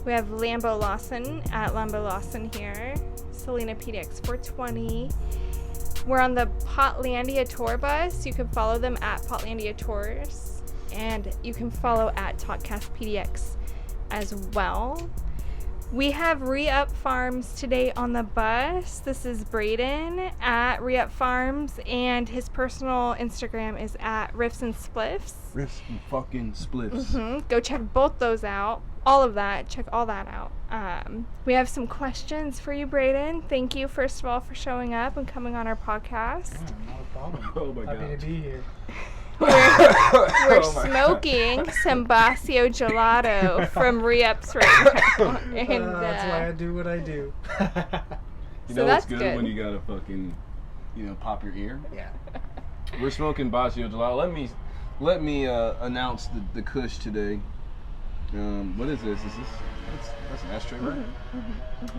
We have Lambo Lawson at Lambo Lawson here. Selena PDX 420. We're on the Potlandia tour bus. You can follow them at Potlandia Tours. And you can follow at Talkcast PDX as well. We have Re-Up Farms today on the bus. This is Braden at Re-Up Farms, and his personal Instagram is at Riffs and Spliffs. Riffs and fucking Spliffs. Mm-hmm. Go check both those out. All of that. Check all that out. We have some questions for you, Braden. Thank you, first of all, for showing up and coming on our podcast. Not a problem. Oh my Happy God. to be here. We're smoking some Basio gelato from Re-Ups right now. And, that's why I do what I do. You So know that's it's good good. when you gotta fucking, pop your ear. Yeah. We're smoking Basio gelato. Let me announce the Kush today. What is this? That's an ashtray, right?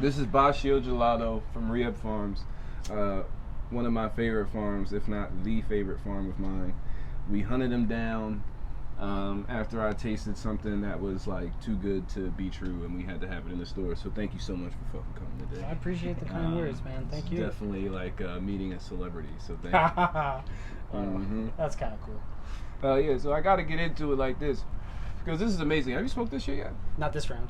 This is Basio gelato from Re-Up Farms. One of my favorite farms, if not the favorite farm of mine. We hunted them down after I tasted something that was like too good to be true, and we had to have it in the store. So thank you so much for fucking coming today. I appreciate the kind words, man. Thank It's you. definitely like meeting a celebrity. So thank you. That's kind of cool. Yeah, so I got to get into it like this because this is amazing. Have you smoked this shit yet? Not this round.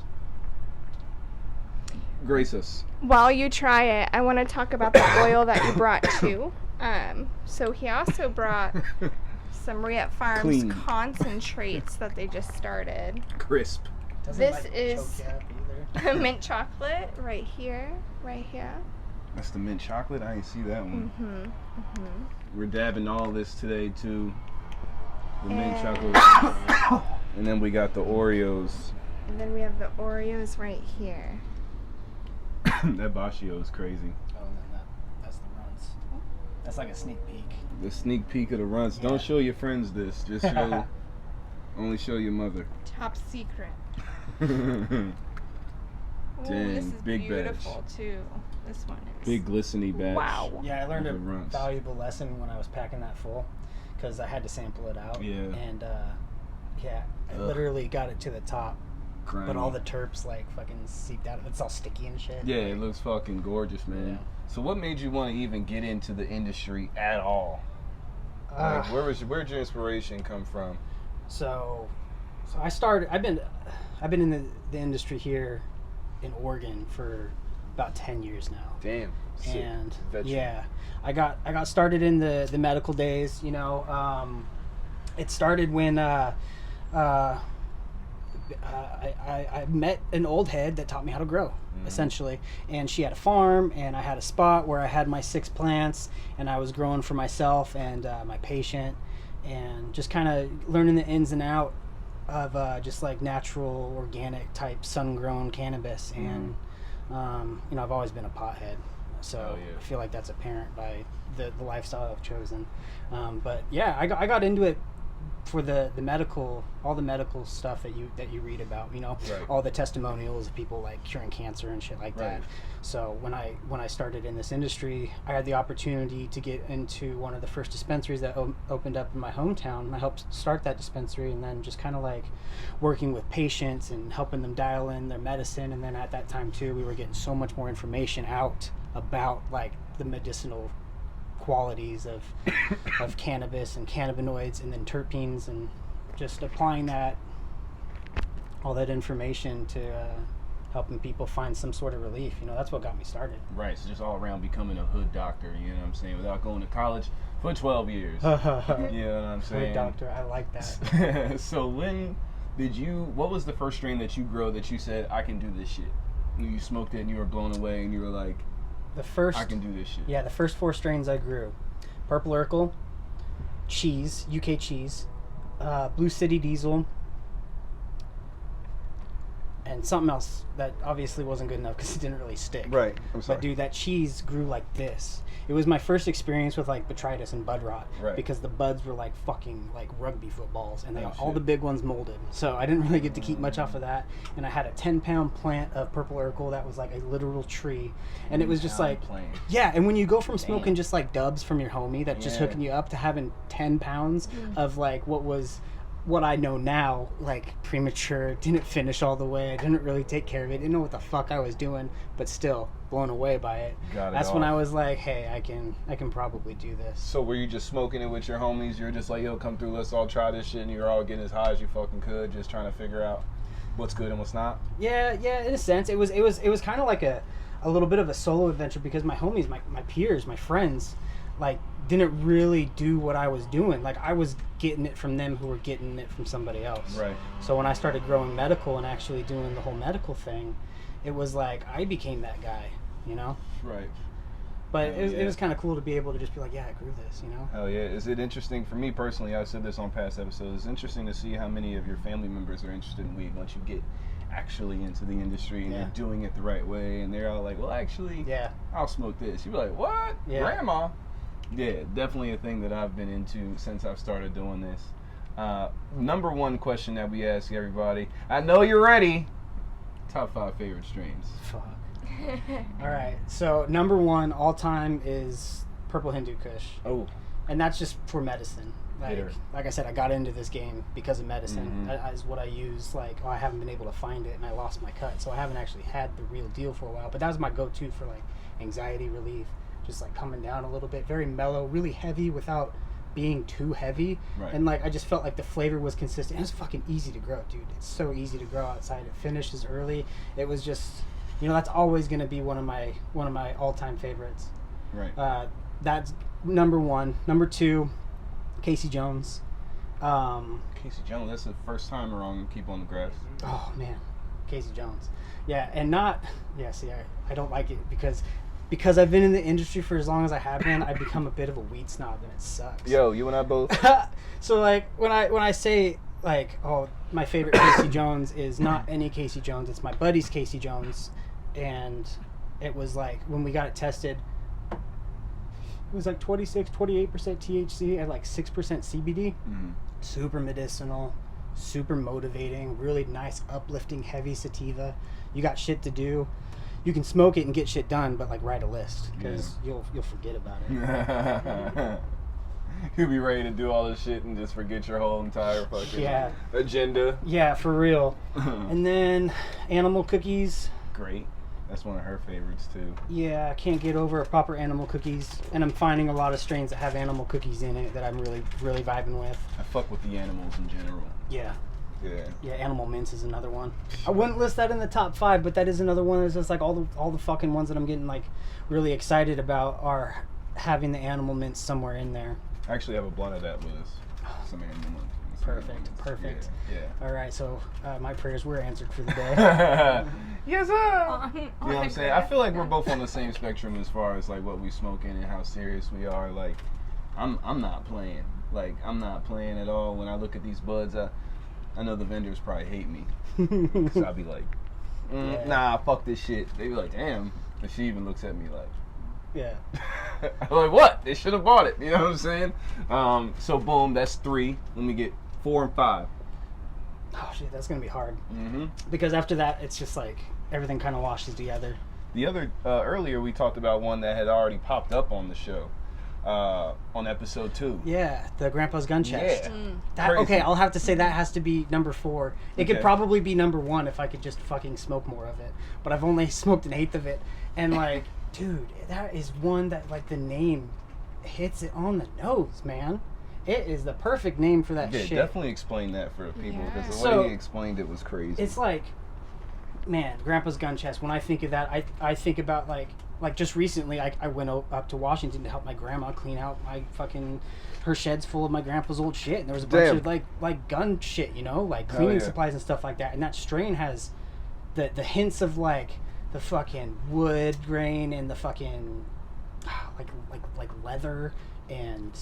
Grace us. while you try it, I want to talk about the oil that you brought too. So he also brought some Re-Up Farms Clean. concentrates that they just started. Crisp. Doesn't This like is- choke you up either. Mint chocolate right here, right here. That's the mint chocolate. I ain't see that one. Mm-hmm. We're dabbing all this today too. The mint And- chocolate. And then we got the Oreos. And then we have the Oreos right here. That Basio is crazy. Oh, and then that's the runs. That's like a sneak peek. The sneak peek of the runs. Yeah. Don't show your friends this. Just show. Only show your mother. Top secret. Big Ooh, Dang, this is big batch. beautiful too. This one is. glistening batch. Wow. Yeah, I learned a The runs. valuable lesson when I was packing that full because I had to sample it out. Yeah. And I Ugh. literally got it to the top, Grimy. but all the terps like fucking seeped out. It's all sticky and shit. Yeah, it looks fucking gorgeous, man. Yeah. So what made you want to even get into the industry at all? Like, where'd your inspiration come from? So I started. I've been in the industry here in Oregon for about 10 years now. Damn. Sick. And Veteran. yeah, I got started in the medical days. It started when I met an old head that taught me how to grow, essentially. And she had a farm, and I had a spot where I had my 6 plants, and I was growing for myself and my patient, and just kind of learning the ins and out of just like natural, organic type sun-grown cannabis. And I've always been a pothead, so Oh, yeah. I feel like that's apparent by the lifestyle I've chosen. But yeah, I got into it for the medical, all the medical stuff that you read about, Right. all the testimonials of people like curing cancer and shit like that. Right. So when I started in this industry, I had the opportunity to get into one of the first dispensaries that opened up in my hometown, and I helped start that dispensary, and then just kind of like working with patients and helping them dial in their medicine. And then at that time too, we were getting so much more information out about like the medicinal qualities of cannabis and cannabinoids, and then terpenes, and just applying all that information to helping people find some sort of relief. That's what got me started. Right, so just all around becoming a hood doctor, you know what I'm saying, without going to college for 12 years. You know what I'm saying? Good doctor, I like that. So what was the first strain that you grow that you said, I can do this shit? You smoked it and you were blown away and you were like, I can do this shit. Yeah, the first 4 strains I grew: Purple Urkel, cheese, UK cheese, Blue City Diesel, and something else that obviously wasn't good enough because it didn't really stick. Right, I'm sorry. But dude, that cheese grew like this. It was my first experience with like botrytis and bud rot, Right. because the buds were like fucking like rugby footballs, and Oh, all shit. the big ones molded. So I didn't really get to keep much off of that. And I had a 10-pound plant of Purple Urkel that was like a literal tree, and it was just like, yeah. And when you go from smoking just like dubs from your homie that's just Yeah. hooking you up to having 10 pounds of like what was what I know now, like premature, didn't finish all the way, I didn't really take care of it, didn't know what the fuck I was doing, but still blown away by it. That's when I was like, hey, I can probably do this. So were you just smoking it with your homies? You're just like, yo, come through, let's all try this shit, and you're all getting as high as you fucking could, just trying to figure out what's good and what's not? Yeah, in a sense. It was kind of like a little bit of a solo adventure because my homies, my peers, my friends, like, didn't really do what I was doing. Like, I was getting it from them who were getting it from somebody else. Right. So when I started growing medical and actually doing the whole medical thing, it was like I became that guy, you know? Right. But it was kind of cool to be able to just be like, yeah, I grew this, you know? Hell yeah. Is it interesting, for me personally, I've said this on past episodes, it's interesting to see how many of your family members are interested in weed once you get actually into the industry and you're doing it the right way, and they're all like, well, actually, I'll smoke this. You're like, what? Yeah. Grandma? Yeah, definitely a thing that I've been into since I've started doing this. Number one question that we ask everybody, I know you're ready, top 5 favorite strains. Fuck. All right, so number 1 all time is Purple Hindu Kush. Oh. And that's just for medicine. Like I said, I got into this game because of medicine. Mm-hmm. That is what I use. Like, I haven't been able to find it, and I lost my cut, so I haven't actually had the real deal for a while. But that was my go-to for like anxiety relief, just like coming down a little bit, very mellow, really heavy without being too heavy. Right. And like I just felt like the flavor was consistent. It was fucking easy to grow, dude. It's so easy to grow outside. It finishes early. It was just, you know, that's always gonna be one of my all-time favorites. Right. That's number 1. Number 2. Casey Jones. Casey Jones, that's the first time wrong. Keep on the grass. Oh man, Casey Jones. Yeah, and see, I don't like it because I've been in the industry for as long as I have been. I've become a bit of a weed snob, and it sucks. Yo, you and I both. So like when I say like, oh, my favorite Casey Jones is not any Casey Jones. It's my buddy's Casey Jones, and it was like when we got it tested. It was like 28% THC and like 6% CBD. Mm-hmm. Super medicinal, super motivating, really nice, uplifting, heavy sativa. You got shit to do. You can smoke it and get shit done, but like write a list because you'll forget about it. You'll be ready to do all this shit and just forget your whole entire fucking agenda. Yeah, for real. And then Animal Cookies. Great. That's one of her favorites too. Yeah, I can't get over a proper Animal Cookies, and I'm finding a lot of strains that have Animal Cookies in it that I'm really, really vibing with. I fuck with the animals in general. Yeah. Yeah. Yeah, Animal Mints is another one. I wouldn't list that in the top 5, but that is another one that's just like all the fucking ones that I'm getting like really excited about are having the Animal Mints somewhere in there. I actually have a blunt of that with us. Some Animal Mints. Perfect. Yeah. All right, so my prayers were answered for the day. Yes, sir. You know what I'm saying? I feel like we're both on the same spectrum as far as like what we smoking and how serious we are. Like, I'm not playing. Like, I'm not playing at all. When I look at these buds, I know the vendors probably hate me. So I'll be like, nah, fuck this shit. They be like, damn. And she even looks at me like, yeah. I'm like, what? They should have bought it. You know what I'm saying? So boom, that's 3. Let me get 4 and 5. Oh shit, that's gonna be hard. Mm-hmm. Because after that, it's just like everything kind of washes together. The other earlier we talked about one that had already popped up on the show, on episode 2. Yeah, the Grandpa's Gun Chest. Yeah. Okay, I'll have to say that has to be number 4. It could probably be number 1 if I could just fucking smoke more of it. But I've only smoked an eighth of it, and like, dude, that is one that like the name hits it on the nose, man. It is the perfect name for that shit. Yeah, definitely explain that for people because the way he explained it was crazy. It's like, man, Grandpa's Gun Chest. When I think of that, I think about like just recently I went up to Washington to help my grandma clean out her sheds full of my grandpa's old shit, and there was a bunch of like gun shit, you know, like cleaning supplies and stuff like that. And that strain has the hints of like the fucking wood grain and the fucking like leather and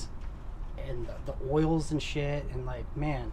the oils and shit, and like, man,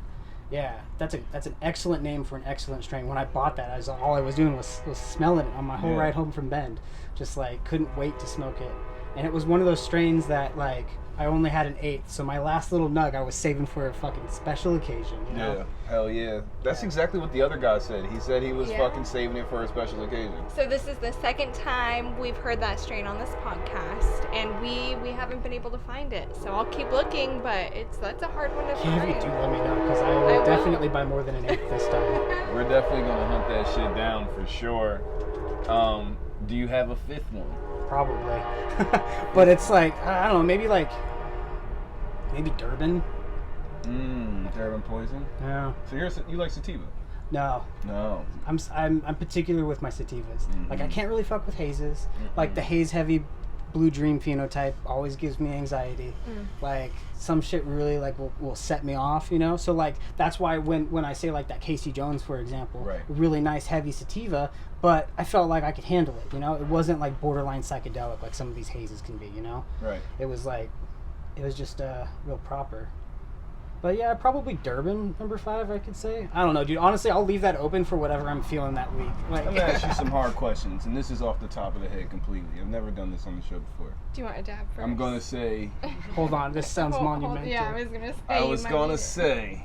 yeah, that's an excellent name for an excellent strain. When I bought that, all I was doing was smelling it on my whole ride home from Bend, just like couldn't wait to smoke it. And it was one of those strains that, like, I only had an eighth, so my last little nug I was saving for a fucking special occasion. You know? Yeah, hell yeah. That's exactly what the other guy said. He said he was Yeah. fucking saving it for a special occasion. So this is the second time we've heard that strain on this podcast, and we haven't been able to find it. So I'll keep looking, but that's a hard one to Yeah, if you find. do, let me know, because I I will will. definitely buy more than an eighth this time. We're definitely gonna hunt that shit down for sure. Do you have a fifth one? Probably. But it's like, I don't know, maybe Durban? Durban Poison? No. So you like sativa? No. No. I'm particular with my sativas. Like, I can't really fuck with hazes. Like, the haze heavy Blue Dream phenotype always gives me anxiety. Like, some shit really, like, will set me off, you know? So, like, that's why when I say, like, that Casey Jones, for example, Right. really nice heavy sativa, but I felt like I could handle it, you know? It wasn't, like, borderline psychedelic like some of these hazes can be, you know? Right. It was, like, it was just real proper. But yeah, probably Durban, number 5, I could say. I don't know, dude. Honestly, I'll leave that open for whatever I'm feeling that week. Like, I'm gonna ask you some hard questions, and this is off the top of the head completely. I've never done this on the show before. Do you want a dab first? I'm gonna say, hold on, this sounds monumental. Yeah, I was gonna say. I you was might gonna need it. say,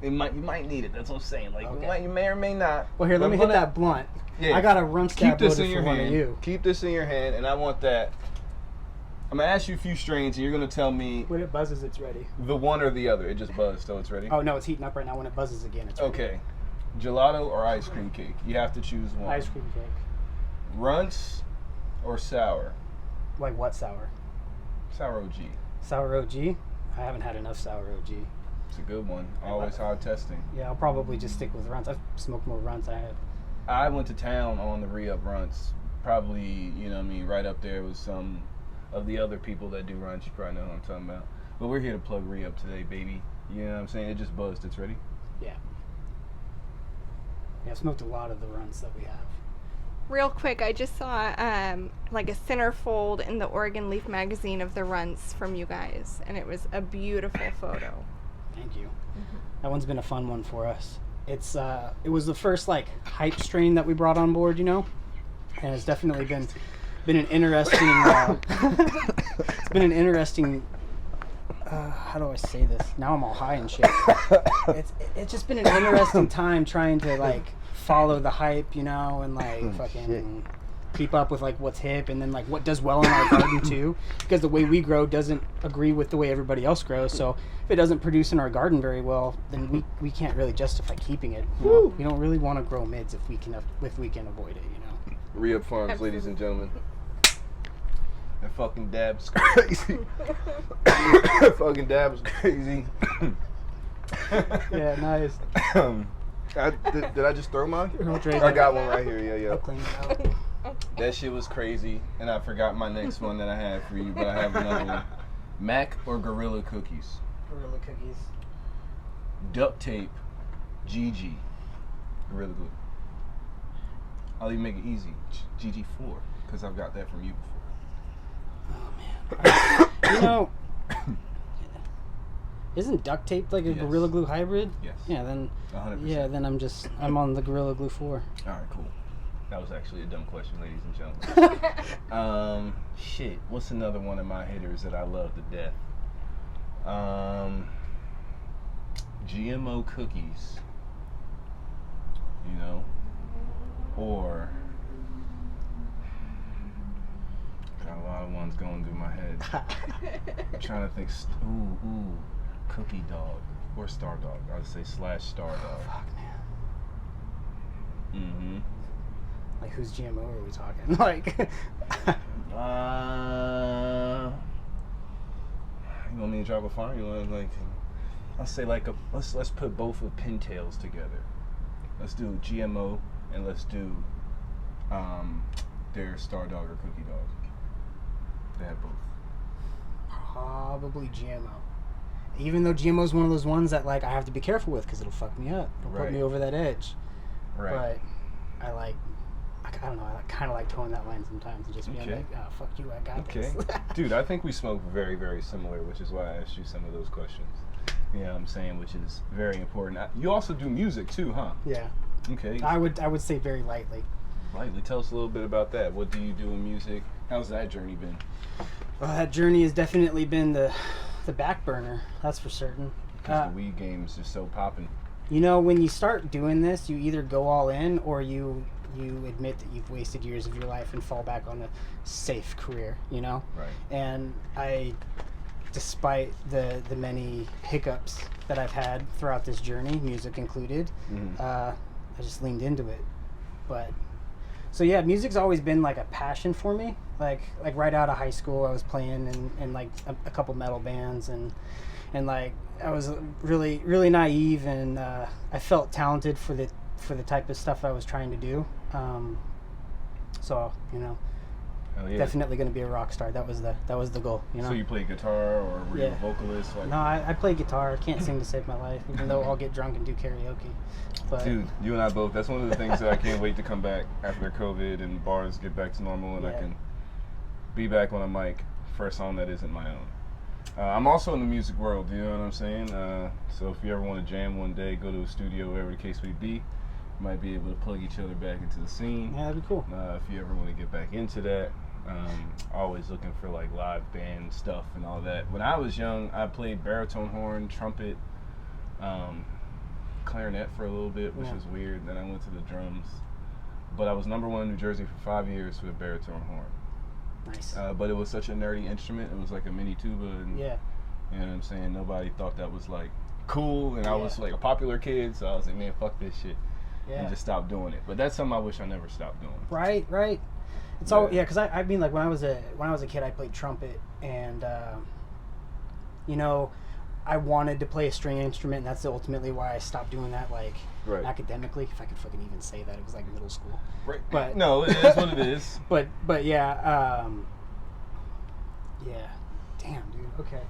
you might need it. That's what I'm saying. Like, Okay. you may or may not. Well, here, But let me I'm hit gonna- that blunt. Yeah. I got a run Keep stab this loaded in your for one hand. of you. Keep this in your hand, and I want that. I'm gonna ask you a few strains, and you're gonna tell me When it buzzes, it's ready. the one or the other. It just buzzed, so it's ready. Oh, no, it's heating up right now. When it buzzes again, it's ready. Okay. Gelato or ice cream cake? You have to choose one. Ice cream cake. Runts or sour? Like what sour? Sour OG. Sour OG? I haven't had enough sour OG. It's a good one. Always hard testing. Yeah, I'll probably just stick with runts. I've smoked more runts I have. I went to town on the re-up runts. Probably, you know what I mean, right up there with some of the other people that do runts. You probably know what I'm talking about. But we're here to plug re-up today, baby. You know what I'm saying? It just buzzed. It's ready? Yeah. Yeah, I've smoked a lot of the runts that we have. Real quick, I just saw like a centerfold in the Oregon Leaf magazine of the runts from you guys, and it was a beautiful photo. Thank you. That one's been a fun one for us. It was the first like hype strain that we brought on board, you know, and it's definitely been an interesting. It's been an interesting. How do I say this? Now I'm all high and shit. It's just been an interesting time trying to like follow the hype, you know, and like fucking keep up with like what's hip and then like what does well in our garden too, because the way we grow doesn't agree with the way everybody else grows. So if it doesn't produce in our garden very well, then we can't really justify keeping it. You know? We don't really want to grow mids if we can avoid it, you know. Re-up Farms, ladies and gentlemen. That fucking dab's crazy. Fucking dab's crazy. Yeah, nice. Did I just throw mine? No, Drake. I got one right here. Yeah, I'll yeah. clean it out. That shit was crazy, and I forgot my next one that I had for you, but I have another one. Mac or Gorilla Cookies? Gorilla cookies. Duct tape, GG. Gorilla Glue. I'll even make it easy. GG4, because I've got that from you before. You know, isn't duct tape like a Yes. Gorilla Glue hybrid? Yes. Yeah, then 100%. yeah, then I'm on the Gorilla Glue 4. All right, cool. That was actually a dumb question, ladies and gentlemen. Shit. What's another one of my hitters that I love to death? GMO cookies. You know, or got a lot of ones going through my head. I'm trying to think. Ooh, cookie dog or star dog. I'd say / star dog. Fuck, man. Mm-hmm. Like, whose GMO are we talking? Like, You want me to drop a farm? You want like? I'll say like let's put both of pintails together. Let's do GMO and let's do their star dog or cookie dog. They have both. probably GMO. Even though GMO is one of those ones that like I have to be careful with because it'll fuck me up. It'll Right. put me over that edge. Right. But I don't know. I kind of like towing that line sometimes and just being Okay. like, oh, fuck you, I got Okay. this. Dude, I think we smoke very, very similar, which is why I asked you some of those questions. You know what I'm saying? Which is very important. You also do music too, huh? Yeah. Okay. I would say very lightly. Lightly. Tell us a little bit about that. What do you do in music? How's that journey been? Well, that journey has definitely been the back burner. That's for certain. Because the weed game is just so popping. You know, when you start doing this, you either go all in or you admit that you've wasted years of your life and fall back on a safe career, you know? Right. And despite the many hiccups that I've had throughout this journey, music included, I just leaned into it. But, so yeah, music's always been like a passion for me. Like right out of high school, I was playing in like a couple metal bands and like I was really, really naive and I felt talented for the type of stuff I was trying to do. So, you know, definitely going to be a rock star. That was the goal, you know. So you play guitar or were you a vocalist? Like... No, I play guitar. I can't sing to save my life, even though I'll get drunk and do karaoke. But dude, you and I both. That's one of the things that I can't wait to come back after COVID and bars get back to normal and I can be back on a mic for a song that isn't my own. I'm also in the music world, you know what I'm saying? So if you ever want to jam one day, go to a studio, wherever the case may be. Might be able to plug each other back into the scene. Yeah, that'd be cool. If you ever want to get back into that, always looking for like live band stuff and all that. When I was young, I played baritone horn, trumpet, clarinet for a little bit, which was weird. Then I went to the drums. But I was number one in New Jersey for 5 years with baritone horn. Nice. But it was such a nerdy instrument. It was like a mini tuba. And, you know what I'm saying? Nobody thought that was like cool. And I was like a popular kid. So I was like, man, fuck this shit. And just stopped doing it. But that's something I wish I never stopped doing. Right. It's all because I mean, like when I was a kid, I played trumpet, and you know, I wanted to play a string instrument, and that's ultimately why I stopped doing that, like academically, if I could fucking even say that. It was like middle school. Right. But no, it is what it is. But yeah. Damn, dude. Okay.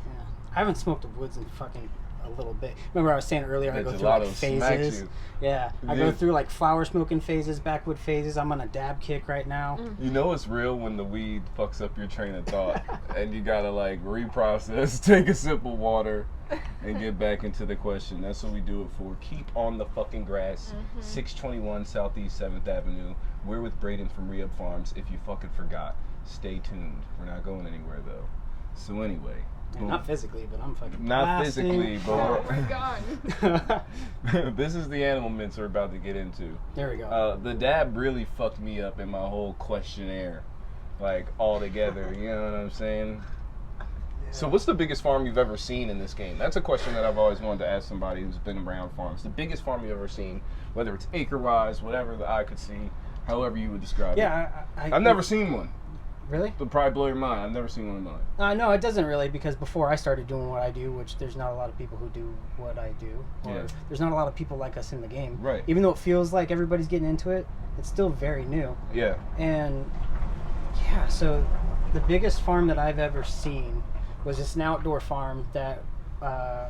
Yeah. I haven't smoked the woods in fucking a little bit. Remember I was saying earlier, I go through like phases. Yeah, I go through like flower smoking phases, backwood phases. I'm on a dab kick right now. You know it's real when the weed fucks up your train of thought and you gotta like reprocess, take a sip of water, and get back into the question. That's what we do it for. Keep on the fucking grass. 621 Southeast 7th Avenue. We're with Braden from Re-Up Farms. If you fucking forgot, stay tuned. We're not going anywhere though. So anyway. Yeah, not physically, but I'm fucking not blasting. Physically, but we're gone. This is the animal mints we're about to get into. There we go. The dab really fucked me up in my whole questionnaire, like all together. You know what I'm saying? Yeah. So, what's the biggest farm you've ever seen in this game? That's a question that I've always wanted to ask somebody who's been around farms. The biggest farm you've ever seen, whether it's acre-wise, whatever the eye could see, however you would describe it. Yeah, I've never seen one. Really? It'll probably blow your mind. I've never seen one in mine. No, it doesn't really, because before I started doing what I do, which there's not a lot of people who do what I do, or there's not a lot of people like us in the game. Right. Even though it feels like everybody's getting into it, it's still very new. Yeah. And yeah, so the biggest farm that I've ever seen was just an outdoor farm that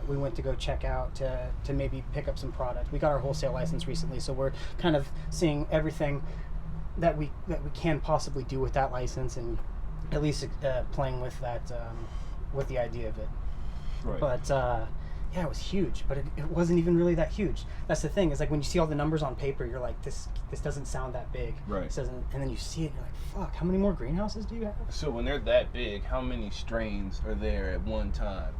we went to go check out to maybe pick up some product. We got our wholesale license recently, so we're kind of seeing everything that we can possibly do with that license, and at least playing with that with the idea of it. Right. But yeah, it was huge, but it wasn't even really that huge. That's the thing, is like when you see all the numbers on paper, you're like, this doesn't sound that big. Right. This doesn't, and then you see it and you're like, fuck, how many more greenhouses do you have? So when they're that big, how many strains are there at one time?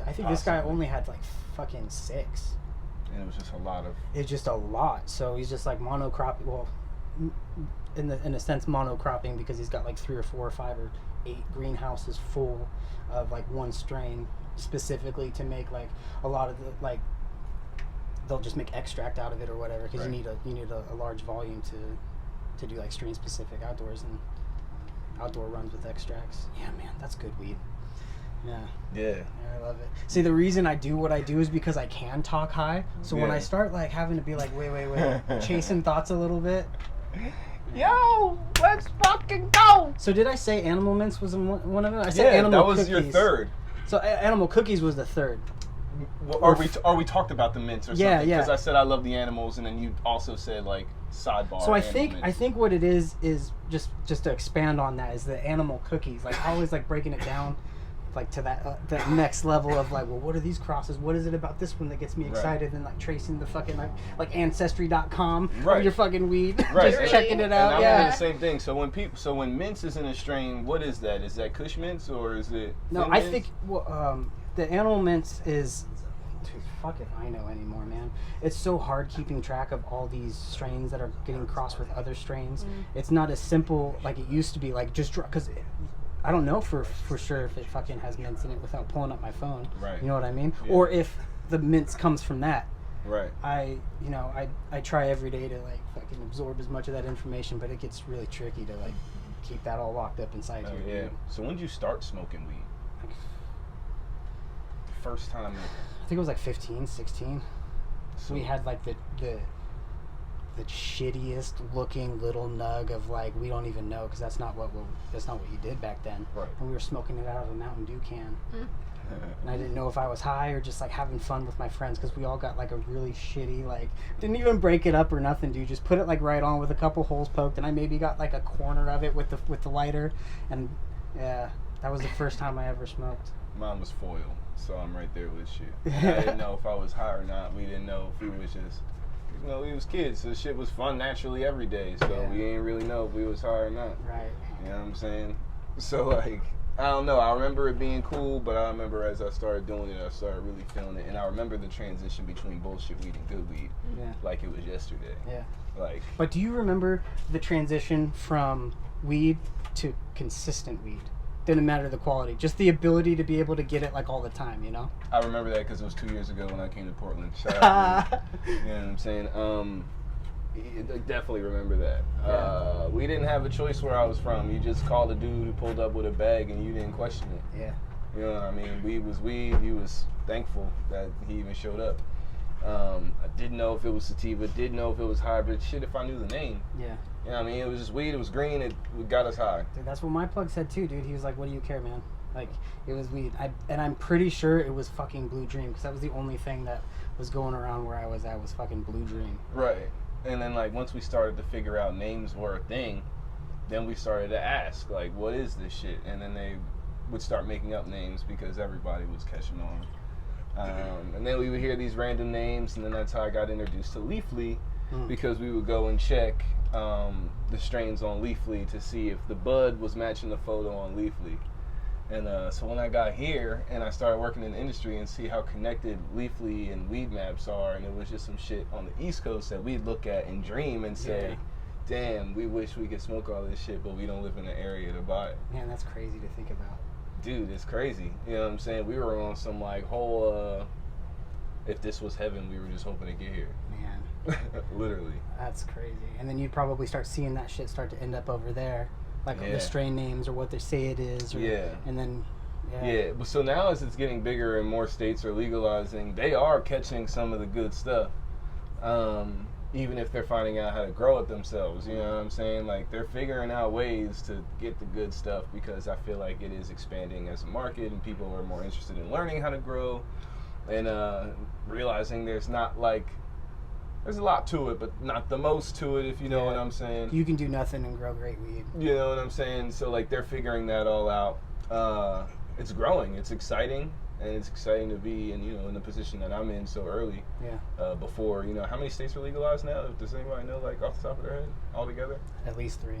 I think this guy only had like fucking 6. And it was just a lot of... It's just a lot. So he's just like monocropping, well, in a sense monocropping, because he's got like 3 or 4 or 5 or 8 greenhouses full of like one strain, specifically to make like a lot of the, like, they'll just make extract out of it or whatever, because you need a large volume to do like strain specific outdoors and outdoor runs with extracts. Yeah, man, that's good weed. Yeah, I love it. See, the reason I do what I do is because I can talk high. So when I start like having to be like, wait, chasing thoughts a little bit. Yo, let's fucking go! So did I say Animal Mints was one of them? I said Animal Cookies. That was your third. So Animal Cookies was the third. Or we talked about the mints or something? Yeah. Because I said I love the animals, and then you also said like sidebar. So I think what it is just to expand on that, is the Animal Cookies. Like always like breaking it down. like to that next level of like, well, what are these crosses? What is it about this one that gets me excited? And like tracing the fucking like ancestry.com of your fucking weed, just checking it out. And I'm doing the same thing. So when mints is in a strain, what is that? Is that Kush mints or is it? No, I think the animal mints is. Dude, fuck if I know anymore, man. It's so hard keeping track of all these strains that are getting crossed with other strains. It's not as simple like it used to be. Like just because I don't know for sure if it fucking has mints in it without pulling up my phone. Right. You know what I mean? Yeah. Or if the mints comes from that. Right. I try every day to like fucking absorb as much of that information, but it gets really tricky to like keep that all locked up inside you. Yeah. So when did you start smoking weed? Like, first time. I think it was like 15, 16. So we had like the shittiest looking little nug of like, we don't even know because that's not what you did back then. Right. And we were smoking it out of a Mountain Dew can. And I didn't know if I was high or just like having fun with my friends because we all got like a really shitty, like, didn't even break it up or nothing, dude. Just put it like right on with a couple holes poked, and I maybe got like a corner of it with the lighter, and yeah, that was the first time I ever smoked. Mine was foil, so I'm right there with you. I didn't know if I was high or not. We didn't know if we was just, we was kids, so shit was fun naturally every day. So we ain't really know if we was high or not. Right. You know what I'm saying? So like, I don't know. I remember it being cool, but I remember as I started doing it, I started really feeling it, and I remember the transition between bullshit weed and good weed, like it was yesterday. Yeah. Like. But do you remember the transition from weed to consistent weed? Didn't matter the quality, just the ability to be able to get it like all the time, you know? I remember that because it was 2 years ago when I came to Portland. Shout out. You know what I'm saying? I definitely remember that. Yeah. We didn't have a choice where I was from. You just called a dude who pulled up with a bag and you didn't question it. Yeah. You know what I mean? Weed was weed. You was thankful that he even showed up. I didn't know if it was sativa. Didn't know if it was hybrid. Shit, if I knew the name. Yeah. You know what I mean? It was just weed. It was green. It got us high. Dude, that's what my plug said too, dude. He was like, what do you care, man? Like, it was weed. And I'm pretty sure it was fucking Blue Dream because that was the only thing that was going around where I was at was fucking Blue Dream. Right. And then, like, once we started to figure out names were a thing, then we started to ask, like, what is this shit? And then they would start making up names because everybody was catching on. And then we would hear these random names, and then that's how I got introduced to Leafly, because we would go and check the strains on Leafly to see if the bud was matching the photo on Leafly. And so when I got here and I started working in the industry and see how connected Leafly and weed maps are, and it was just some shit on the East Coast that we'd look at and dream and say, damn, we wish we could smoke all this shit, but we don't live in the area to buy it. Man, that's crazy to think about. Dude, it's crazy. You know what I'm saying? We were on some like whole, if this was heaven, we were just hoping to get here. Man. Literally. That's crazy. And then you'd probably start seeing that shit start to end up over there. Like the strain names or what they say it is. Or, and then, yeah. But so now as it's getting bigger and more states are legalizing, they are catching some of the good stuff. Even if they're finding out how to grow it themselves, you know what I'm saying? Like, they're figuring out ways to get the good stuff because I feel like it is expanding as a market and people are more interested in learning how to grow and realizing there's not like, there's a lot to it, but not the most to it, if you know what I'm saying. You can do nothing and grow great weed. You know what I'm saying? So, like, they're figuring that all out. It's growing. It's exciting. And it's exciting to be in, in the position that I'm in so early. Yeah. Before, how many states are legalized now? Does anybody know, like, off the top of their head, altogether? At least 3.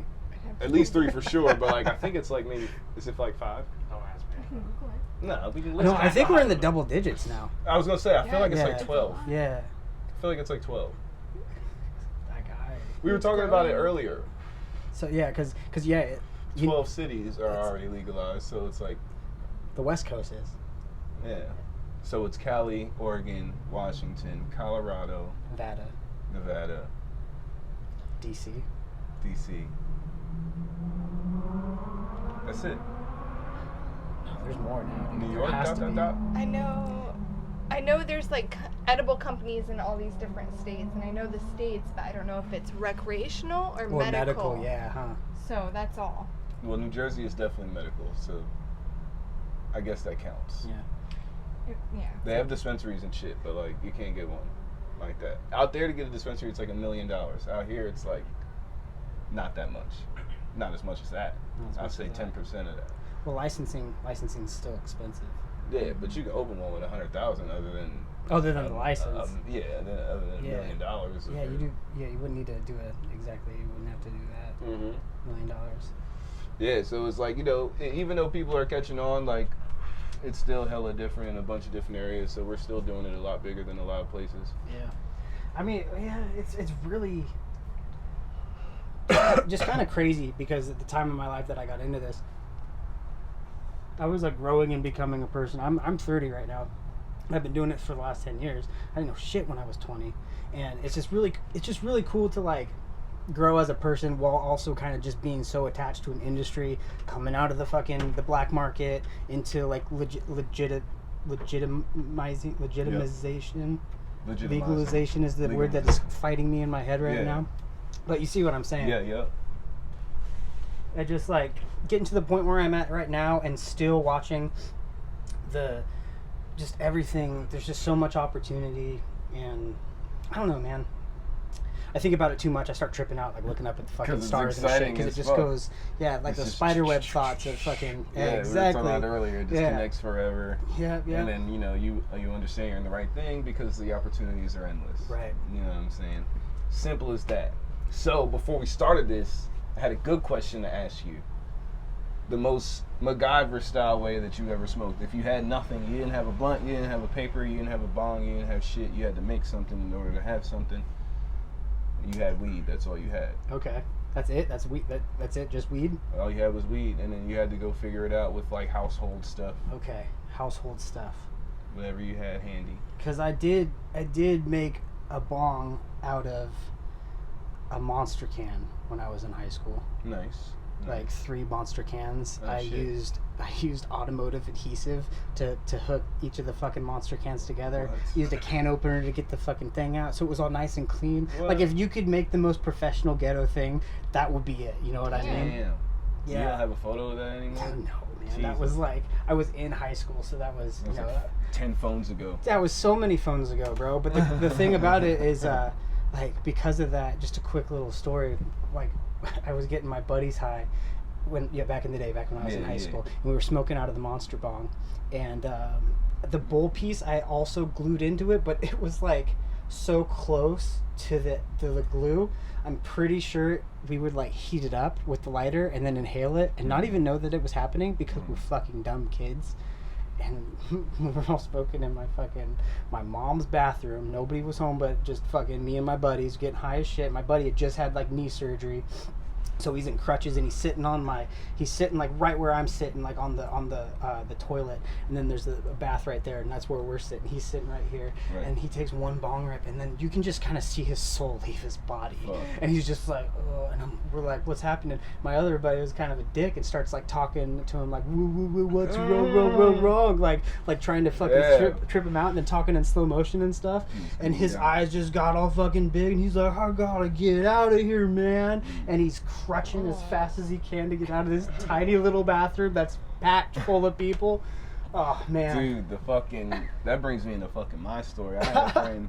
At least 3 for sure, but, like, I think it's, like, maybe, is it, like, 5? Don't ask me. No, we can No, I think we're in the double digits now. I was going to say, I feel like it's, like, 12. Yeah. I feel like it's, like, 12. That guy. We were talking about it earlier. So, yeah, because 12 cities are already legalized, so it's, like... The West Coast is. Yeah. So it's Cali, Oregon, Washington, Colorado, Nevada, DC. That's it. No, there's more now. New York, I know there's like edible companies in all these different states, and I know the states, but I don't know if it's recreational or medical. Yeah, huh? So that's all. Well, New Jersey is definitely medical, so I guess that counts. Yeah. Yeah. They have dispensaries and shit, but like you can't get one like that. Out there to get a dispensary, it's like $1 million. Out here, it's like not that much. Not as much as that. I'd say 10% of that. Well, licensing's still expensive. Yeah, but you can open one with 100,000 other than. Other than the license. Other than $1 million. Yeah, you do. Yeah, you wouldn't need to do it exactly. You wouldn't have to do that. $1 million. Yeah, so it's like, even though people are catching on, like, it's still hella different in a bunch of different areas. So we're still doing it a lot bigger than a lot of places. Yeah, I mean, yeah, it's really just kind of crazy because at the time of my life that I got into this, I was like growing and becoming a person. I'm 30 right now. I've been doing it for the last 10 years. I didn't know shit when I was 20, and it's just really cool to like grow as a person while also kind of just being so attached to an industry, coming out of the black market into like legitimization. Legalization is the word that is fighting me in my head right now. But you see what I'm saying? Yeah. I just like getting to the point where I'm at right now and still watching just everything. There's just so much opportunity, and I don't know, man. I think about it too much. I start tripping out, like looking up at the fucking stars and shit, because it just goes, like those spiderweb thoughts of fucking, exactly. We were talking about earlier, it just connects forever. Yeah. And then, you understand you're in the right thing because the opportunities are endless. Right. You know what I'm saying? Simple as that. So, before we started this, I had a good question to ask you. The most MacGyver style way that you ever smoked. If you had nothing, you didn't have a blunt, you didn't have a paper, you didn't have a bong, you didn't have shit, you had to make something in order to have something. You had weed, that's all you had. Okay. That's it? That's weed? That's it? Just weed? All you had was weed, and then you had to go figure it out with like household stuff. Okay. Household stuff. Whatever you had handy. Because I did make a bong out of a Monster can when I was in high school. Nice. Like 3 Monster cans. Oh, I used automotive adhesive to hook each of the fucking Monster cans together. What? Used a can opener to get the fucking thing out, so it was all nice and clean. What? Like if you could make the most professional ghetto thing, that would be it. You know what I mean? Damn. Yeah. You don't have a photo of that anymore? No, man. Jesus. That was like I was in high school, so that was Like 10 phones ago. that was so many phones ago, bro. But the thing about it is, like because of that, just a quick little story. Like I was getting my buddies high back in the day, back when I was in high school, and we were smoking out of the Monster bong, and the bowl piece I also glued into it, but it was like so close to the glue. I'm pretty sure we would like heat it up with the lighter and then inhale it and not even know that it was happening because we're fucking dumb kids. And we were all smoking in my mom's bathroom. Nobody was home but just fucking me and my buddies getting high as shit. My buddy had just had like knee surgery, so he's in crutches and he's sitting like right where I'm sitting, like on the toilet, and then there's a bath right there, and that's where we're sitting. He's sitting right here, Right. and he takes one bong rip, and then you can just kind of see his soul leave his body, Fuck. and he's just like, oh, and we're like, what's happening? My other buddy was kind of a dick and starts like talking to him like, woo woo woo, what's wrong, like trying to fucking trip him out, and then talking in slow motion and stuff, and his eyes just got all fucking big, and he's like, I gotta get out of here, man, and he's crutching as fast as he can to get out of this tiny little bathroom that's packed full of people. Oh man, dude, that brings me into fucking my story. I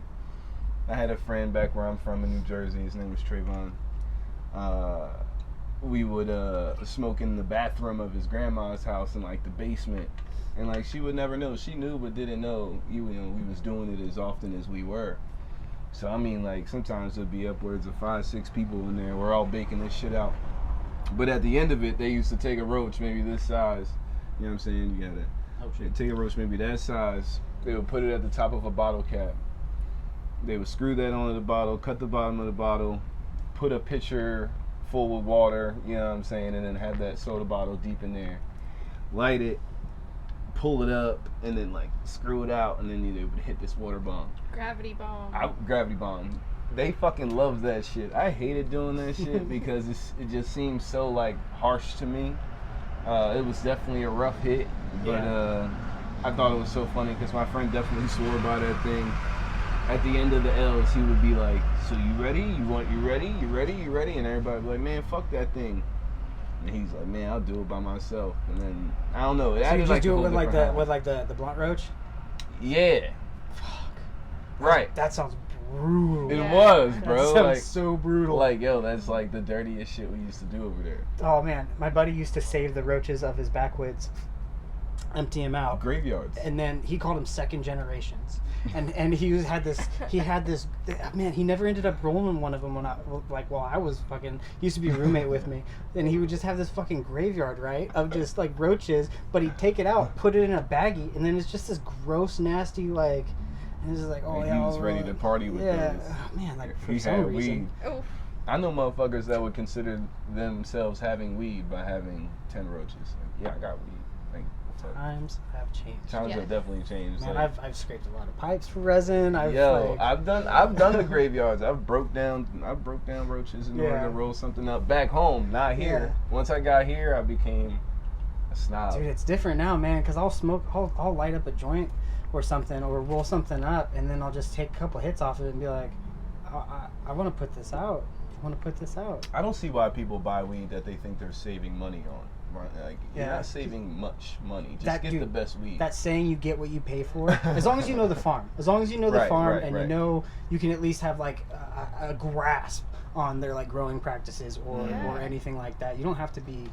had a friend back where I'm from in New Jersey. His name was Trayvon. We would smoke in the bathroom of his grandma's house in like the basement, and like she would never know. She knew but didn't know. We was doing it as often as we were. So I mean, like sometimes there'd be upwards of 5-6 people in there. We're all baking this shit out. But at the end of it, they used to take a roach maybe this size. You know what I'm saying? You gotta take a roach maybe that size. They would put it at the top of a bottle cap. They would screw that onto the bottle, cut the bottom of the bottle, put a pitcher full of water, you know what I'm saying, and then have that soda bottle deep in there. Light it, pull it up, and then like screw it out, and then they would hit this water bomb. Gravity bomb. Gravity bomb. They fucking love that shit. I hated doing that shit because it just seems so like harsh to me. It was definitely a rough hit, but I thought it was so funny because my friend definitely swore by that thing. At the end of the L's, he would be like, "So you ready? You ready? And everybody would be like, "Man, fuck that thing." And he's like, "Man, I'll do it by myself." And then I don't know. So you just do it with like the blunt roach? Yeah. Fuck. Right. That sounds brutal. It Yeah. was, That bro. sounds Like, so brutal. like, yo, that's like the dirtiest shit we used to do over there. Oh man, my buddy used to save the roaches of his backwoods, empty them out, Graveyards. and then he called them second generations. And he had this man, he never ended up rolling one of them while I was fucking, he used to be a roommate with me, and he would just have this fucking graveyard, right, of just like roaches, but he'd take it out, put it in a baggie, and then it's just this gross, nasty, like, and it's just like, oh And yeah, he was ready to party with yeah, those. oh, man, like for He some had reason. weed. Oof. I know motherfuckers that would consider themselves having weed by having 10 roaches. Like, yeah, I got weed. Like, fuck. Times have changed. Times Yeah. have definitely changed. Man, like, I've scraped a lot of pipes for resin. I've I've done the graveyards. I've broke down roaches in order Yeah. to roll something up back home, not here. Once I got here, I became a snob. Dude, it's different now, man. Because I'll light up a joint or something, or roll something up, and then I'll just take a couple hits off of it and be like, I want to put this out. I don't see why people buy weed that they think they're saving money on. Right? Like, you're Yeah. not saving much money. Just That get dude- the best weed. That saying, you get what you pay for. As long as you know the farm. As long as you know the Right, farm, right, and right. you know you can at least have like a grasp on their like growing practices or Yeah. anything like that. You don't have to be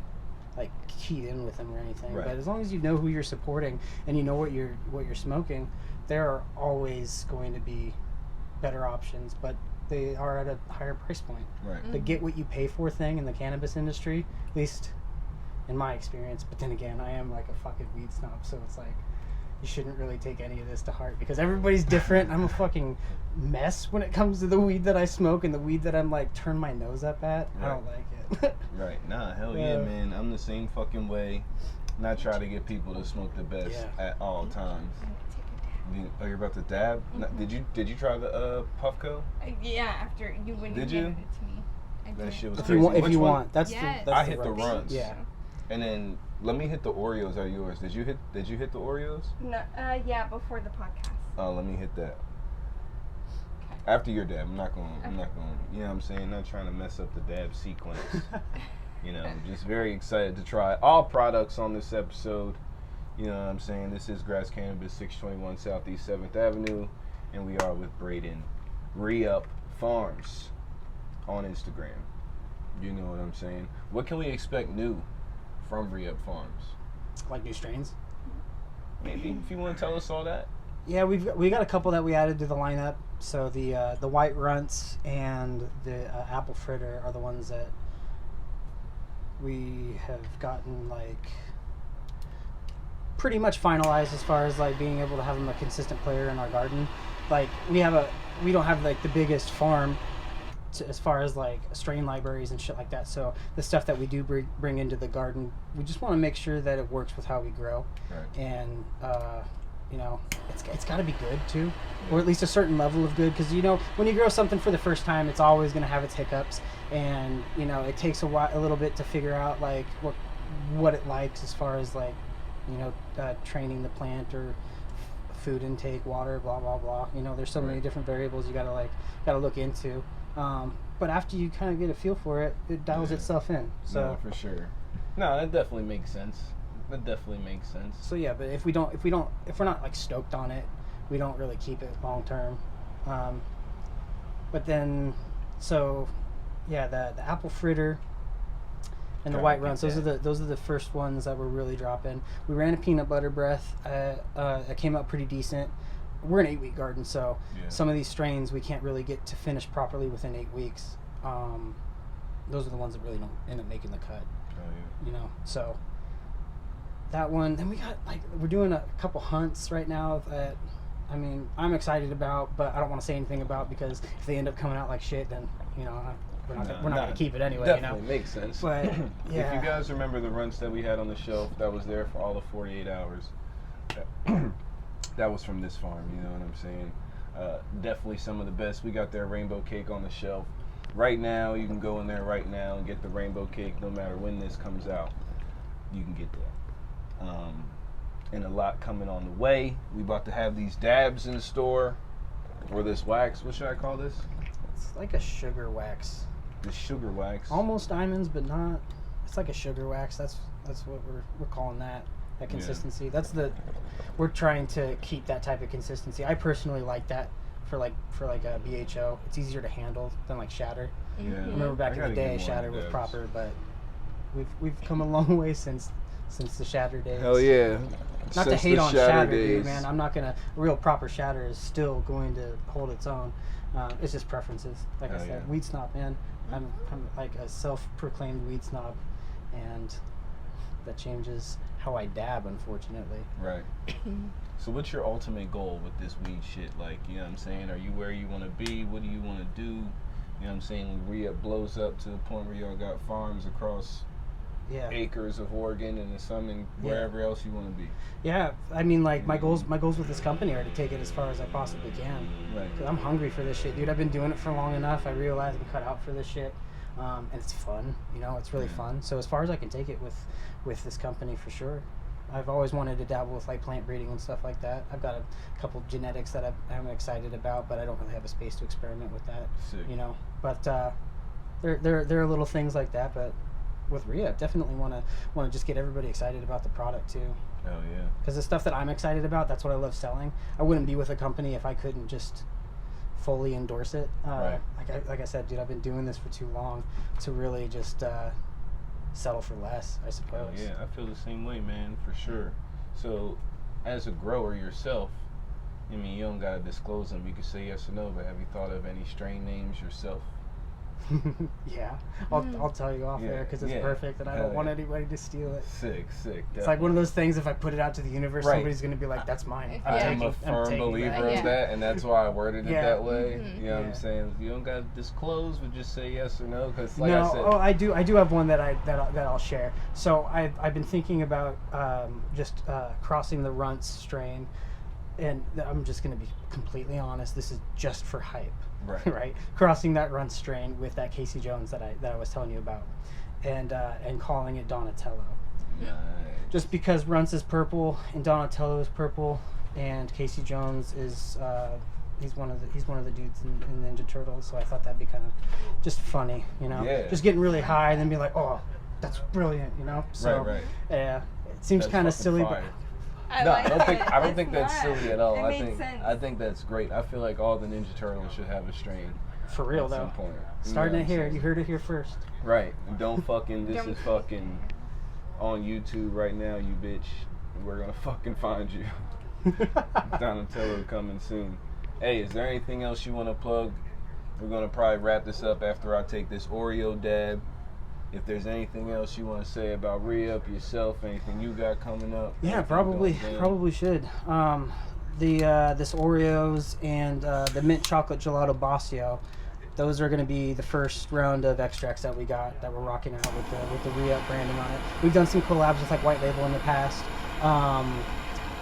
like keyed in with them or anything. Right. But as long as you know who you're supporting and you know what you're smoking, there are always going to be better options, but they are at a higher price point. Right. The get what you pay for thing in the cannabis industry, at least in my experience. But then again, I am like a fucking weed snob, so it's like you shouldn't really take any of this to heart because everybody's different. I'm a fucking mess when it comes to the weed that I smoke and the weed that I'm like turn my nose up at. I Right. don't like it. Right. Nah, hell yeah, Yeah. man. I'm the same fucking way. And I try to get people to smoke the best Yeah. at all times. I'm gonna take it down. Oh, you're about to dab? No, Mhm. did you try the Puffco? Yeah, after when Did you you? handed it to me. I That did. shit was if crazy. you want, Which one? that's Yes. the. That's I hit the runs. runs. Yeah. And then let me hit the Oreos. Are yours? Did you hit the Oreos? No, yeah, before the podcast. Oh, let me hit that. Okay. After your dab, I'm not going. You know what I'm saying? Not trying to mess up the dab sequence. You know, just very excited to try all products on this episode. You know what I'm saying? This is Gras Cannabis, 621 Southeast 7th Avenue, and we are with Braden, Re-Up Farms on Instagram. You know what I'm saying? What can we expect new from Re-Up Farms? Like new strains. Maybe if you want to tell us all that. Yeah, we got a couple that we added to the lineup. So the white runts and the apple fritter are the ones that we have gotten like pretty much finalized as far as like being able to have them a consistent player in our garden. Like we don't have like the biggest farm as far as like strain libraries and shit like that. So the stuff that we do bring into the garden, we just want to make sure that it works with how we grow. Right. And you know, it's got to be good too, or at least a certain level of good, because you know when you grow something for the first time, it's always going to have its hiccups, and you know it takes a little bit to figure out like what it likes as far as like, you know, training the plant or food intake, water, blah blah blah. You know, there's so many different variables you gotta look into. But after you kind of get a feel for it, it dials itself in. So No, for sure. No, that definitely makes sense. So yeah, but if we're not like stoked on it, we don't really keep it long term. But then, so yeah, the apple fritter and the Gotta white get runs. that. Those are the first ones that we're really dropping. We ran a peanut butter breath. It came out pretty decent. We're an 8-week garden, so some of these strains we can't really get to finish properly within 8 weeks. Those are the ones that really don't end up making the cut. Oh, yeah. You know, so that one. Then we got like we're doing a couple hunts right now that I mean I'm excited about, but I don't want to say anything about because if they end up coming out like shit, then you know we're not gonna keep it anyway. Definitely You know, makes sense. but yeah, If you guys remember the runs that we had on the shelf, that was there for all the 48 hours. That was from this farm. You know what I'm saying? Definitely some of the best. We got their rainbow cake on the shelf right now. You can go in there right now and get the rainbow cake. No matter when this comes out, you can get that. And a lot coming on the way. We about to have these dabs in the store, or this wax. What should I call this? it's like a sugar wax, The sugar wax. almost diamonds, but not. It's like a sugar wax. That's what we're calling that. That consistency. We're trying to keep that type of consistency. I personally like that for like a BHO. It's easier to handle than like shatter. Yeah. I remember back in the day, shatter was proper, but we've come a long way since the shatter days. Hell yeah. Not Since to hate the on shatter shatter, days. dude, man. I'm not gonna. Real proper shatter is still going to hold its own. It's just preferences. Like I said, yeah. weed snob, man. I'm like a self-proclaimed weed snob, and that changes how I dab, unfortunately. Right. So what's your ultimate goal with this weed shit? Like, you know what I'm saying? Are you where you want to be? What do you want to do? You know what I'm saying? When re-up blows up to the point where y'all got farms across acres of Oregon and some in wherever else you want to be. Yeah, I mean, like my goals with this company are to take it as far as I possibly can. Right. 'Cause I'm hungry for this shit, dude. I've been doing it for long enough. I realize I'm cut out for this shit, and it's fun. You know, it's really fun. So as far as I can take it with this company, for sure. I've always wanted to dabble with like plant breeding and stuff like that. I've got a couple genetics that I'm excited about, but I don't really have a space to experiment with that. Sick. You know, but there are little things like that, but. With re-up, definitely want to just get everybody excited about the product too. Oh yeah. Because the stuff that I'm excited about, that's what I love selling. I wouldn't be with a company if I couldn't just fully endorse it. Right. Like I said, dude, I've been doing this for too long to really just settle for less, I suppose. Oh yeah, I feel the same way, man, for sure. So, as a grower yourself, I mean, you don't gotta disclose them. You can say yes or no, but have you thought of any strain names yourself? Yeah, I'll tell you off there because it's perfect and I don't want anybody to steal it. Sick. It's Definitely. like one of those things, if I put it out to the universe, somebody's going to be like, that's mine. I am a firm believer of that, and that's why I worded it that way. You know what I'm saying? You don't got to disclose, but just say yes or no, because like I said... I do have one that I'll share. So I've been thinking about just crossing the runts strain, and I'm just going to be completely honest, this is just for hype. Right, crossing that run strain with that Casey Jones that I was telling you about, and calling it Donatello. Nice. Just because Runts is purple and Donatello is purple, and Casey Jones is he's one of the dudes in Ninja Turtles. So I thought that'd be kind of just funny, you know, just getting really high and then be like, oh, that's brilliant, you know. So yeah, it seems kind of silly, fire. but. I don't think that's silly at all. I think that's great. I feel like all the Ninja Turtles should have a strain. For real at though. Some point. Starting it here. You heard it here first. Right. And don't fucking. This is fucking on YouTube right now, you bitch. We're gonna fucking find you. Donatello coming soon. Hey, is there anything else you want to plug? We're gonna probably wrap this up after I take this Oreo dab. If there's anything else you want to say about re-up yourself, anything you got coming up? Yeah, probably should. This Oreos and the mint chocolate gelato Basio, those are going to be the first round of extracts that we got that we're rocking out with the re-up branding on it. We've done some collabs with like White Label in the past,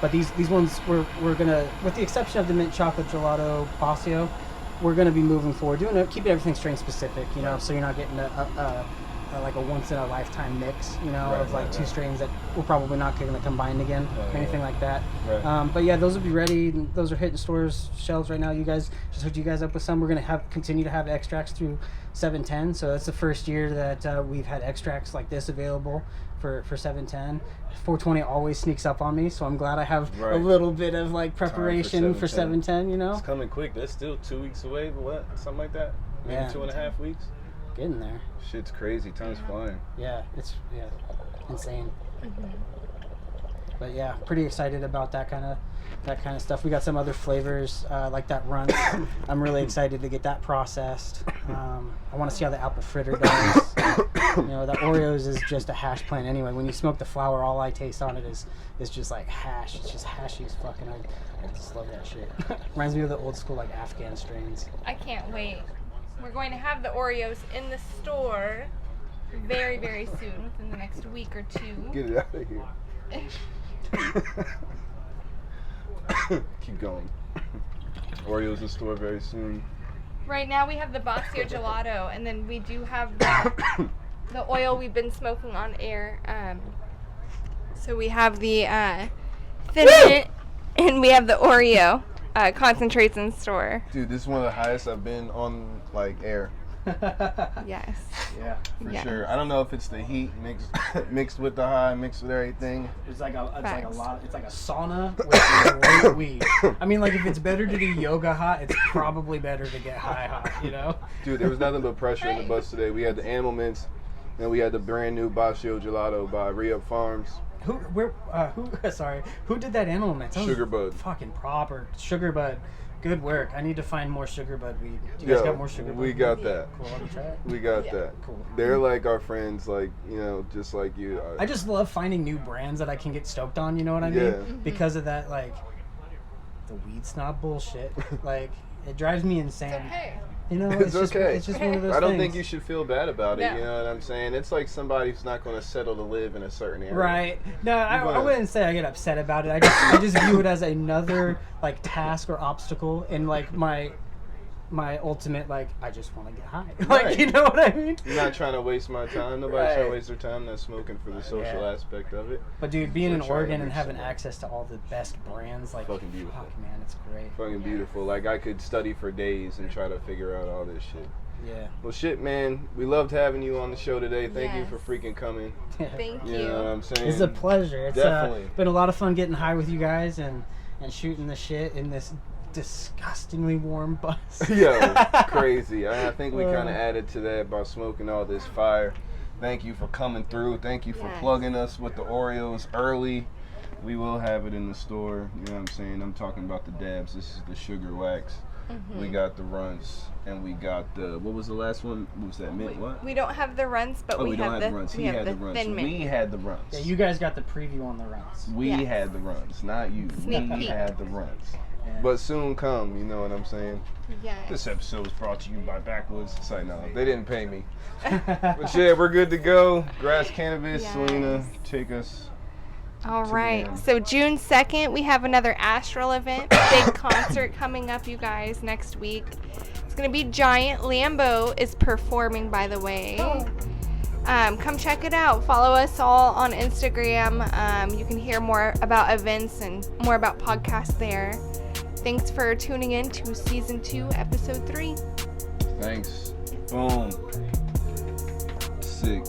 but these ones we're gonna, with the exception of the mint chocolate gelato Basio, we're gonna be moving forward, keeping everything strain specific, you know, so you're not getting like a once in a lifetime mix, you know, of like two strains that we're probably not going to combine again or anything like that. But yeah, those will be ready. Those are hitting stores shelves right now. You guys, just hooked you guys up with some. We're going to continue to have extracts through 710. So that's the first year that we've had extracts like this available for 710. 420 always sneaks up on me, so I'm glad I have a little bit of like preparation for 710. You know, it's coming quick. That's still 2 weeks away, but what? Something like that? Maybe 2.5 weeks. Getting there. Shit's crazy. Time's flying. Yeah, it's insane. But yeah, pretty excited about that kind of stuff. We got some other flavors like that Runt. I'm really excited to get that processed. I want to see how the apple fritter does. You know, that Oreos is just a hash plant anyway. When you smoke the flower, all I taste on it is just like hash. It's just hashy as fucking. I just love that shit. Reminds me of the old school like Afghan strains. I can't wait. We're going to have the Oreos in the store very, very soon, within the next week or two. Get it out of here. Keep going. Oreos in store very soon. Right now we have the Basio Gelato, and then we do have the oil we've been smoking on air. So we have the Thin Mint, and we have the Oreo. Concentrates in store. Dude, this is one of the highest I've been on like air. Yes. Yeah. For Yes. sure. I don't know if it's the heat mixed with the high, mixed with everything. It's like a Facts. lot. It's like a sauna with great weed. I mean, like if it's better to do yoga hot, it's probably better to get high hot. You know? Dude, there was nothing but pressure in the bus today. We had the animal mints, and we had the brand new Bacio Gelato by Re-Up Farms. Who did that animal mix? That was Sugar Bud. Fucking proper. Sugar Bud. Good work. I need to find more Sugar Bud weed. Do you guys got more Sugar Bud? We got that. Cool. Let me try it. We got that. Cool. They're like our friends, like, you know, just like you. I just love finding new brands that I can get stoked on, you know what I mean? Yeah. Because of that, like, the weed snob bullshit. Like, it drives me insane. Hey. You know, It's just, okay. it's just one of those I don't things. think you should feel bad about it, No. you know what I'm saying? It's like somebody who's not going to settle to live in a certain area. Right. No, I But- wouldn't say I get upset about it. I just view it as another, like, task or obstacle in, like, my ultimate, like, I just want to get high. Like, Right. you know what I mean? You're not trying to waste my time. Nobody's trying Right. to waste their time not smoking for the social Yeah. aspect of it. But, dude, being We're in trying to Oregon and reach having someone. access to all the best brands, like, Fucking beautiful. fuck, man, it's great. Fucking beautiful. Like, I could study for days and try to figure out all this shit. Yeah. Well, shit, man. We loved having you on the show today. Thank you Yes. for freaking coming. Thank You know what you. I'm saying? It's a pleasure. It's Definitely. been a lot of fun getting high with you guys and shooting the shit in this disgustingly warm bus. Yo, crazy. I think we kind of added to that by smoking all this fire. Thank you for coming through. Thank you for Yes. plugging us with the Oreos early. We will have it in the store. You know what I'm saying? I'm talking about the dabs. This is the sugar wax. We got the runs, and we got the, what was the last one? What was that, mint what? We don't have the runs, but Oh, we we don't have have the runs. we He have had the the runs. thin mint. We had the runs. Yeah, you guys got the preview on the runs. We Yes. had the runs, not you. Sneak we peek. had the runs. Yeah. But soon come, you know what I'm saying? Yes. This episode was brought to you by Backwoods. Say no, they didn't pay me. But yeah, we're good to go. Gras Cannabis, Yes. Selena, take us. All the right. end. So June 2nd, we have another Astral event. Big concert coming up, you guys, next week. It's going to be giant. Lambo is performing, by the way. Come check it out. Follow us all on Instagram. You can hear more about events and more about podcasts there. Thanks for tuning in to Season 2, Episode 3. Thanks. Boom. Sick.